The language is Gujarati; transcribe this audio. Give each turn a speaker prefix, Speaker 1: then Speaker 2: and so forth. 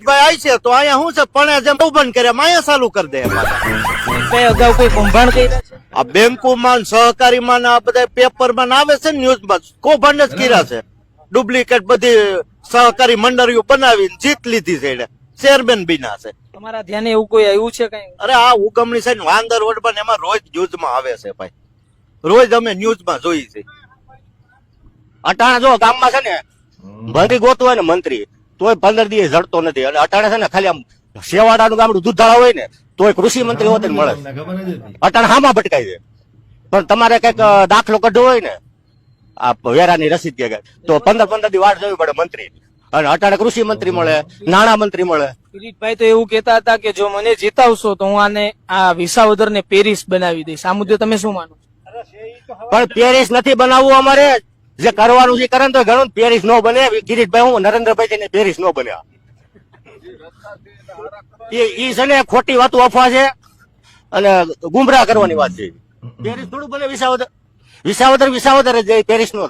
Speaker 1: કિરીટભાઈ આવી છે તો અહીંયા શું છે પણ જેમ બહુ બંધ કર્યા અહીંયા ચાલુ કરી દે
Speaker 2: કઈ અગાઉ કોઈ કૌભાંડ કર્યા છે?
Speaker 1: આ બેંકોમાં સહકારીમાં ને આ બધા પેપરમાં ને આવે છે ને ન્યૂઝમાં કૌભાંડ જ કર્યા છે ડુપ્લિકેટ બધી સહકારી મંડળીઓ બનાવીને જીત લીધી છે એને ચેરમેન બીના છે
Speaker 2: તમારા ધ્યાને એવું કોઈ આવ્યું છે કઈ?
Speaker 1: અરે આ ઉગમણી છે ને વાંદર વડમાં એમાં રોજ ન્યૂઝમાં આવે છે ભાઈ રોજ અમે ન્યૂઝમાં જોઈ છે
Speaker 3: અટાણે જો ગામમાં છે ને મંત્રી ગોતવો હોય ને મંત્રી તોય 15 દિવસ જડતો નથી અને અટાણે છે ને ખાલી આમ શેવાડાનું ગામડું દૂધાળા હોય ને તોય કૃષિ મંત્રી હોત ને મળે અટાણે હામાં ભટકાય છે પણ તમારે કઈક દાખલો કઢવો હોય ને આ વેરાની રસીદ કે તો 15 દી વાટ જોવી પડે મંત્રી અને અટાણે કૃષિ મંત્રી મળે નાણાં મંત્રી મળે.
Speaker 2: કિરીટભાઈ તો એવું કહેતા હતા કે જો મને જીતાવશો તો હું આને આ વિસાવદર ને પેરિસ બનાવી દઈશ. આ મુદ્દે તમે શું માનો?
Speaker 3: પણ પેરિસ નથી બનાવવું અમારે જે કરવાનું છે કરે ને તો ઘણું પેરિસ નો બને. કિરીટભાઈ હું નરેન્દ્રભાઈ છે પેરિસ નો બન્યા ઈ છે ને ખોટી વાતો અફવા છે અને ગુમરાહ કરવાની વાત છે. પેરિસ થોડું બને વિસાવદર જ પેરિસ નો